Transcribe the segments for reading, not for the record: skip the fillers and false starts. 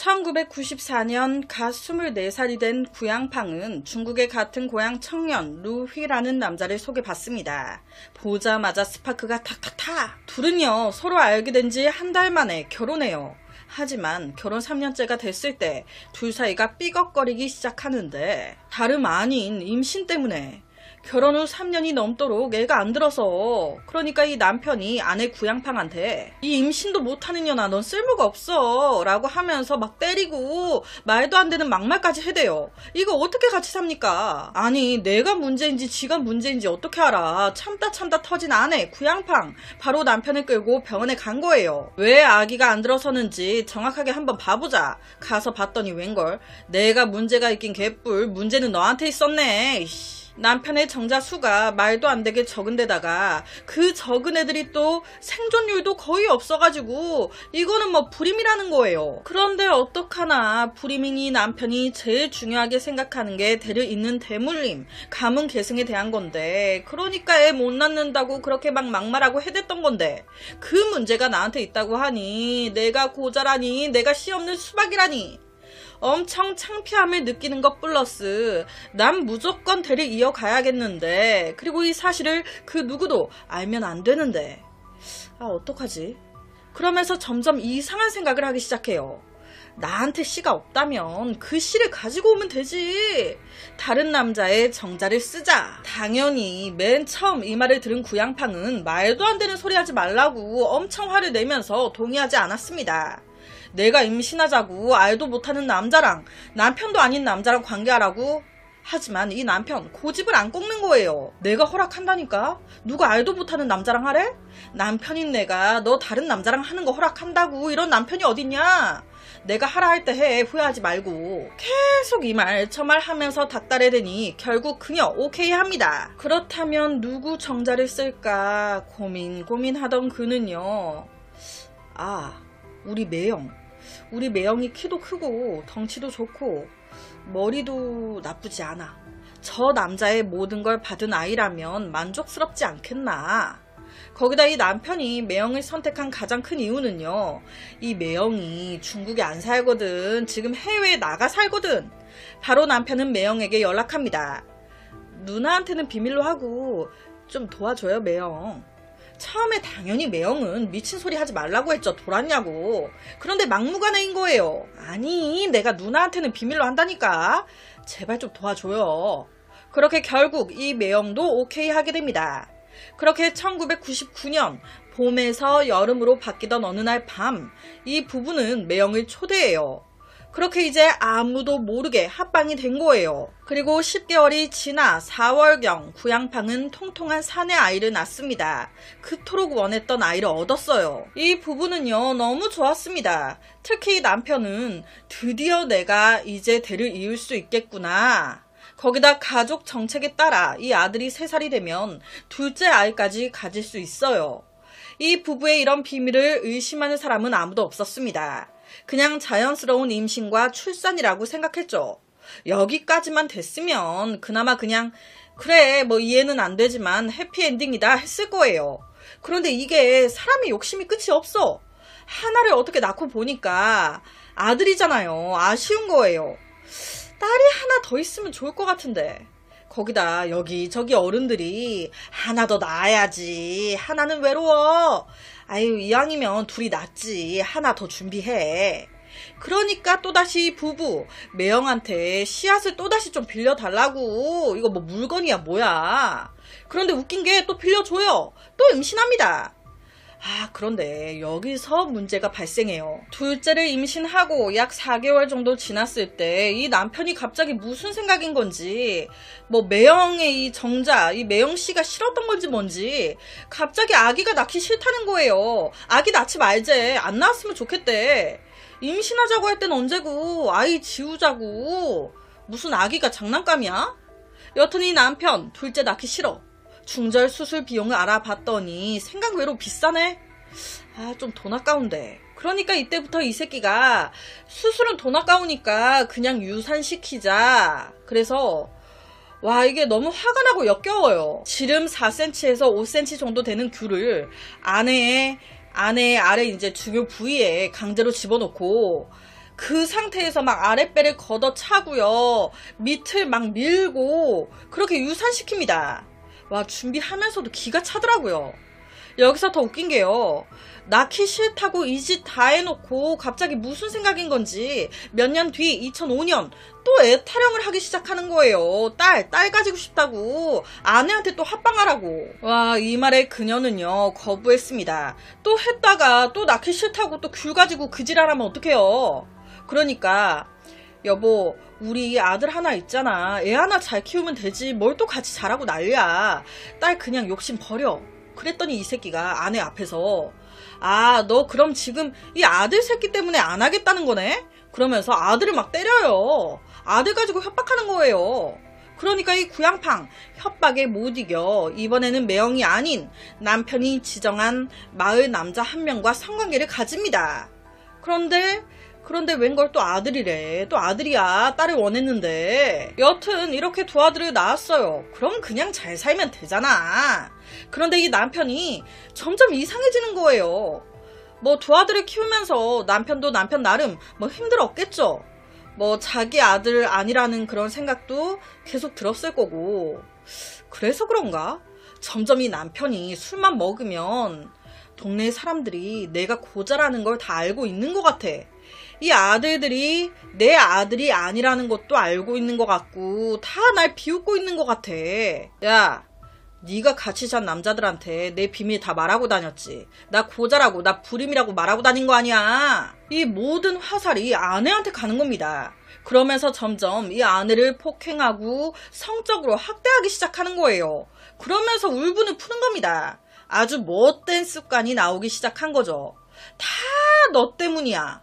1994년 갓 24살이 된 구양팡은 중국의 같은 고향 청년 루휘라는 남자를 소개받습니다. 보자마자 스파크가 탁탁탁! 둘은요 서로 알게 된 지 한 달 만에 결혼해요. 하지만 결혼 3년째가 됐을 때 둘 사이가 삐걱거리기 시작하는데 다름 아닌 임신 때문에 결혼 후 3년이 넘도록 애가 안 들어서 그러니까 이 남편이 아내 구양팡한테 이 임신도 못하는 년아 넌 쓸모가 없어 라고 하면서 막 때리고 말도 안 되는 막말까지 해대요. 이거 어떻게 같이 삽니까? 아니 내가 문제인지 지가 문제인지 어떻게 알아. 참다 터진 아내 구양팡 바로 남편을 끌고 병원에 간 거예요. 왜 아기가 안 들어서는지 정확하게 한번 봐보자. 가서 봤더니 웬걸 내가 문제가 있긴 개뿔 문제는 너한테 있었네. 남편의 정자수가 말도 안 되게 적은 데다가 그 적은 애들이 또 생존율도 거의 없어가지고 이거는 뭐 불임이라는 거예요. 그런데 어떡하나 불임이니 남편이 제일 중요하게 생각하는 게 대를 잇는 대물림, 가문 계승에 대한 건데 그러니까 애 못 낳는다고 그렇게 막 막말하고 해댔던 건데 그 문제가 나한테 있다고 하니 내가 고자라니 내가 씨 없는 수박이라니 엄청 창피함을 느끼는 것 플러스 난 무조건 대를 이어가야겠는데 그리고 이 사실을 그 누구도 알면 안 되는데 어떡하지? 그러면서 점점 이상한 생각을 하기 시작해요. 나한테 씨가 없다면 그 씨를 가지고 오면 되지. 다른 남자의 정자를 쓰자. 당연히 맨 처음 이 말을 들은 구양팡은 말도 안 되는 소리 하지 말라고 엄청 화를 내면서 동의하지 않았습니다. 내가 임신하자고 알도 못하는 남자랑 남편도 아닌 남자랑 관계하라고? 하지만 이 남편 고집을 안 꺾는 거예요. 내가 허락한다니까? 누가 알도 못하는 남자랑 하래? 남편인 내가 너 다른 남자랑 하는 거 허락한다고 이런 남편이 어딨냐? 내가 하라 할 때 해 후회하지 말고. 계속 이 말 저 말 하면서 닥달해대니 결국 그녀 오케이 합니다. 그렇다면 누구 정자를 쓸까 고민하던 그는요 우리 매영. 우리 매영이 키도 크고 덩치도 좋고 머리도 나쁘지 않아. 저 남자의 모든 걸 받은 아이라면 만족스럽지 않겠나. 거기다 이 남편이 매영을 선택한 가장 큰 이유는요. 이 매영이 중국에 안 살거든. 지금 해외에 나가 살거든. 바로 남편은 매영에게 연락합니다. 누나한테는 비밀로 하고 좀 도와줘요 매영. 처음에 당연히 매영은 미친 소리 하지 말라고 했죠. 돌았냐고. 그런데 막무가내인 거예요. 아니 내가 누나한테는 비밀로 한다니까. 제발 좀 도와줘요. 그렇게 결국 이 매영도 오케이 하게 됩니다. 그렇게 1999년 봄에서 여름으로 바뀌던 어느 날 밤 이 부부는 매영을 초대해요. 그렇게 이제 아무도 모르게 합방이 된 거예요. 그리고 10개월이 지나 4월경 구양팡은 통통한 사내 아이를 낳습니다. 그토록 원했던 아이를 얻었어요. 이 부부는요 너무 좋았습니다. 특히 남편은 드디어 내가 이제 대를 이을 수 있겠구나. 거기다 가족 정책에 따라 이 아들이 3살이 되면 둘째 아이까지 가질 수 있어요. 이 부부의 이런 비밀을 의심하는 사람은 아무도 없었습니다. 그냥 자연스러운 임신과 출산이라고 생각했죠. 여기까지만 됐으면 그나마 그냥 그래 뭐 이해는 안 되지만 해피엔딩이다 했을 거예요. 그런데 이게 사람의 욕심이 끝이 없어. 하나를 어떻게 낳고 보니까 아들이잖아요. 아쉬운 거예요. 딸이 하나 더 있으면 좋을 것 같은데. 거기다 여기저기 어른들이 하나 더 낳아야지. 하나는 외로워. 아유 이왕이면 둘이 낫지. 하나 더 준비해. 그러니까 또다시 부부 매영한테 씨앗을 또다시 좀 빌려달라고. 이거 뭐 물건이야 뭐야. 그런데 웃긴 게 또 빌려줘요. 또 임신합니다. 그런데 여기서 문제가 발생해요. 둘째를 임신하고 약 4개월 정도 지났을 때 이 남편이 갑자기 무슨 생각인 건지 뭐 매영의 이 정자, 이 매영씨가 싫었던 건지 뭔지 갑자기 아기가 낳기 싫다는 거예요. 아기 낳지 말재. 안 낳았으면 좋겠대. 임신하자고 할 땐 언제고 아이 지우자고. 무슨 아기가 장난감이야? 여튼 이 남편 둘째 낳기 싫어. 중절 수술 비용을 알아봤더니 생각 외로 비싸네. 좀 돈 아까운데. 그러니까 이때부터 이 새끼가 수술은 돈 아까우니까 그냥 유산시키자. 그래서 이게 너무 화가 나고 역겨워요. 지름 4cm에서 5cm 정도 되는 귤을 아내 아래 이제 중요 부위에 강제로 집어넣고 그 상태에서 막 아랫배를 걷어차고요. 밑을 막 밀고 그렇게 유산시킵니다. 와, 준비하면서도 기가 차더라고요. 여기서 더 웃긴 게요. 낳기 싫다고 이 짓 다 해놓고 갑자기 무슨 생각인 건지 몇 년 뒤 2005년 또 애 타령을 하기 시작하는 거예요. 딸 가지고 싶다고 아내한테 또 합방하라고. 와, 이 말에 그녀는요 거부했습니다. 또 했다가 또 낳기 싫다고 또 귤 가지고 그 지랄하면 어떡해요. 그러니까 여보, 우리 아들 하나 있잖아. 애 하나 잘 키우면 되지. 뭘 또 같이 자라고 난리야. 딸 그냥 욕심 버려. 그랬더니 이 새끼가 아내 앞에서 아, 너 그럼 지금 이 아들 새끼 때문에 안 하겠다는 거네? 그러면서 아들을 막 때려요. 아들 가지고 협박하는 거예요. 그러니까 이 구양팡 협박에 못 이겨 이번에는 매형이 아닌 남편이 지정한 마을 남자 한 명과 성관계를 가집니다. 그런데 웬걸 또 아들이래. 또 아들이야. 딸을 원했는데. 여튼 이렇게 두 아들을 낳았어요. 그럼 그냥 잘 살면 되잖아. 그런데 이 남편이 점점 이상해지는 거예요. 뭐 두 아들을 키우면서 남편도 남편 나름 뭐 힘들었겠죠. 뭐 자기 아들 아니라는 그런 생각도 계속 들었을 거고. 그래서 그런가? 점점 이 남편이 술만 먹으면 동네 사람들이 내가 고자라는 걸 다 알고 있는 것 같아. 이 아들들이 내 아들이 아니라는 것도 알고 있는 것 같고 다 날 비웃고 있는 것 같아. 야, 네가 같이 잔 남자들한테 내 비밀 다 말하고 다녔지. 나 고자라고, 나 불임이라고 말하고 다닌 거 아니야. 이 모든 화살이 아내한테 가는 겁니다. 그러면서 점점 이 아내를 폭행하고 성적으로 학대하기 시작하는 거예요. 그러면서 울분을 푸는 겁니다. 아주 못된 습관이 나오기 시작한 거죠. 다 너 때문이야.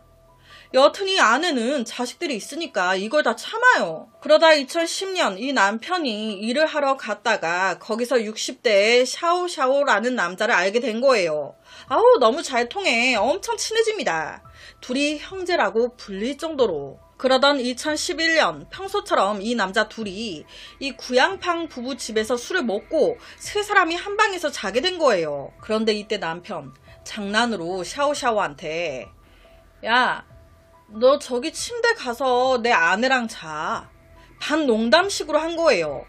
여튼 이 아내는 자식들이 있으니까 이걸 다 참아요. 그러다 2010년 이 남편이 일을 하러 갔다가 거기서 60대의 샤오샤오라는 남자를 알게 된 거예요. 아우, 너무 잘 통해. 엄청 친해집니다. 둘이 형제라고 불릴 정도로. 그러던 2011년 평소처럼 이 남자 둘이 이 구양팡 부부 집에서 술을 먹고 세 사람이 한 방에서 자게 된 거예요. 그런데 이때 남편 장난으로 샤오샤오한테 야, 너 저기 침대 가서 내 아내랑 자. 반농담식으로 한 거예요.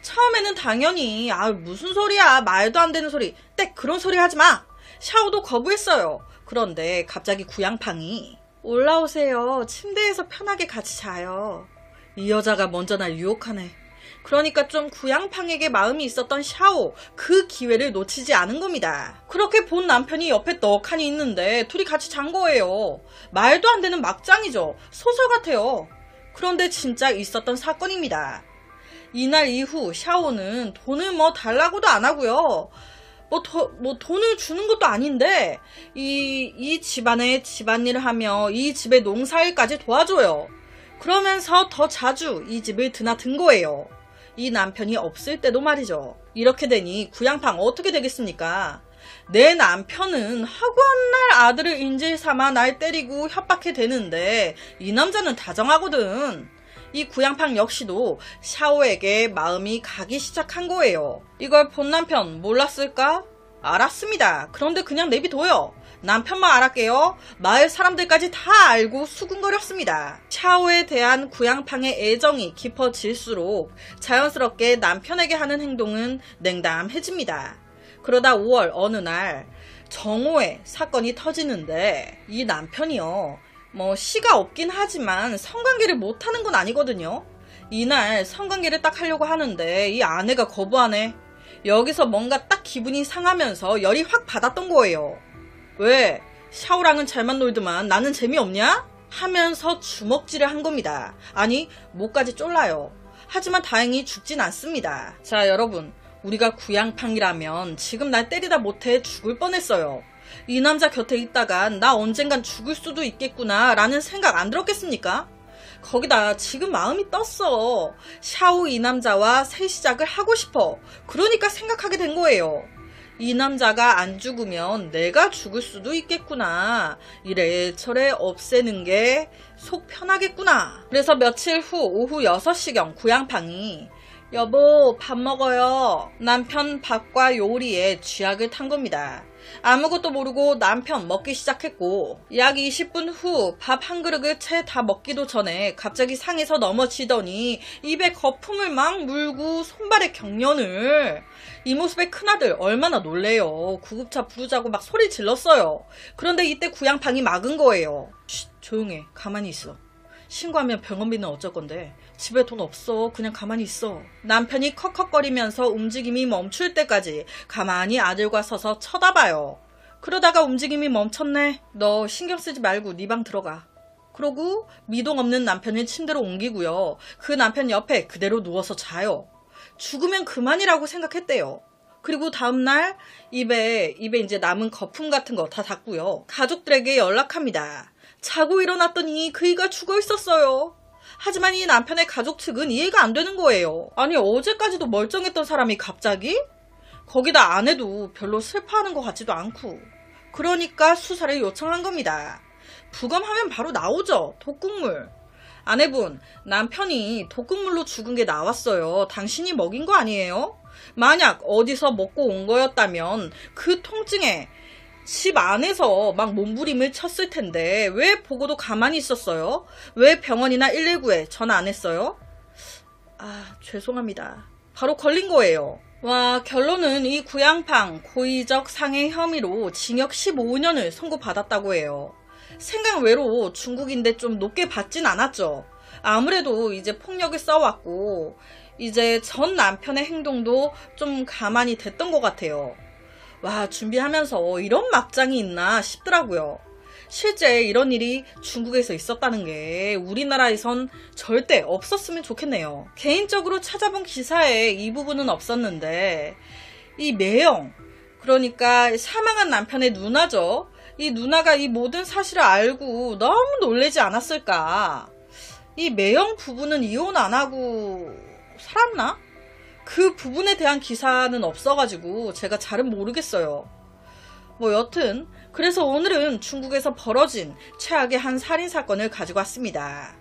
처음에는 당연히 무슨 소리야, 말도 안 되는 소리, 땡 그런 소리 하지 마. 샤오도 거부했어요. 그런데 갑자기 구양팡이 올라오세요. 침대에서 편하게 같이 자요. 이 여자가 먼저 날 유혹하네. 그러니까 좀 구양팡에게 마음이 있었던 샤오, 그 기회를 놓치지 않은 겁니다. 그렇게 본 남편이 옆에 떡하니 있는데 둘이 같이 잔 거예요. 말도 안 되는 막장이죠. 소설 같아요. 그런데 진짜 있었던 사건입니다. 이날 이후 샤오는 돈을 뭐 달라고도 안 하고요. 돈을 주는 것도 아닌데 이 집안의 집안일을 하며 이 집의 농사일까지 도와줘요. 그러면서 더 자주 이 집을 드나든 거예요. 이 남편이 없을 때도 말이죠. 이렇게 되니 구양팡 어떻게 되겠습니까? 내 남편은 하고한 날 아들을 인질 삼아 날 때리고 협박해 대는데 이 남자는 다정하거든. 이 구양팡 역시도 샤오에게 마음이 가기 시작한 거예요. 이걸 본 남편 몰랐을까? 알았습니다. 그런데 그냥 내비둬요. 남편만 알았게요. 마을 사람들까지 다 알고 수군거렸습니다. 샤오에 대한 구양팡의 애정이 깊어질수록 자연스럽게 남편에게 하는 행동은 냉담해집니다. 그러다 5월 어느 날 정오에 사건이 터지는데 이 남편이요. 씨가 없긴 하지만 성관계를 못하는 건 아니거든요. 이날 성관계를 딱 하려고 하는데 이 아내가 거부하네. 여기서 뭔가 딱 기분이 상하면서 열이 확 받았던 거예요. 왜? 샤오랑은 잘만 놀더만 나는 재미없냐? 하면서 주먹질을 한 겁니다. 아니, 목까지 쫄라요. 하지만 다행히 죽진 않습니다. 자, 여러분, 우리가 구양팡이라면 지금 날 때리다 못해 죽을 뻔했어요. 이 남자 곁에 있다간 나 언젠간 죽을 수도 있겠구나 라는 생각 안 들었겠습니까? 거기다 지금 마음이 떴어. 샤오 이 남자와 새 시작을 하고 싶어. 그러니까 생각하게 된 거예요. 이 남자가 안 죽으면 내가 죽을 수도 있겠구나. 이래저래 없애는 게 속 편하겠구나. 그래서 며칠 후 오후 6시경 구양팡이 여보 밥 먹어요. 남편 밥과 요리에 쥐약을 탄 겁니다. 아무것도 모르고 남편 먹기 시작했고 약 20분 후 밥 한 그릇을 채 다 먹기도 전에 갑자기 상에서 넘어지더니 입에 거품을 막 물고 손발에 경련을. 이 모습에 큰아들 얼마나 놀래요. 구급차 부르자고 막 소리 질렀어요. 그런데 이때 구양팡이 막은 거예요. 쉿, 조용해. 가만히 있어. 신고하면 병원비는 어쩔 건데. 집에 돈 없어. 그냥 가만히 있어. 남편이 컥컥거리면서 움직임이 멈출 때까지 가만히 아들과 서서 쳐다봐요. 그러다가 움직임이 멈췄네. 너 신경 쓰지 말고 네 방 들어가. 그러고 미동 없는 남편을 침대로 옮기고요. 그 남편 옆에 그대로 누워서 자요. 죽으면 그만이라고 생각했대요. 그리고 다음날 입에 이제 남은 거품 같은 거 다 닦고요. 가족들에게 연락합니다. 자고 일어났더니 그이가 죽어 있었어요. 하지만 이 남편의 가족 측은 이해가 안 되는 거예요. 아니 어제까지도 멀쩡했던 사람이 갑자기? 거기다 아내도 별로 슬퍼하는 것 같지도 않고. 그러니까 수사를 요청한 겁니다. 부검하면 바로 나오죠. 독극물. 아내분, 남편이 독극물로 죽은 게 나왔어요. 당신이 먹인 거 아니에요? 만약 어디서 먹고 온 거였다면 그 통증에 집 안에서 막 몸부림을 쳤을 텐데 왜 보고도 가만히 있었어요? 왜 병원이나 119에 전화 안 했어요? 아, 죄송합니다. 바로 걸린 거예요. 와, 결론은 이 구양팡 고의적 상해 혐의로 징역 15년을 선고받았다고 해요. 생각 외로 중국인데 좀 높게 받진 않았죠. 아무래도 이제 폭력을 써왔고 이제 전 남편의 행동도 좀 가만히 됐던 것 같아요. 와, 준비하면서 이런 막장이 있나 싶더라고요. 실제 이런 일이 중국에서 있었다는 게 우리나라에선 절대 없었으면 좋겠네요. 개인적으로 찾아본 기사에 이 부분은 없었는데 이 매형, 그러니까 사망한 남편의 누나죠. 이 누나가 이 모든 사실을 알고 너무 놀라지 않았을까. 이 매형 부부는 이혼 안 하고 살았나? 그 부분에 대한 기사는 없어가지고 제가 잘은 모르겠어요. 뭐 여튼 그래서 오늘은 중국에서 벌어진 최악의 한 살인사건을 가지고 왔습니다.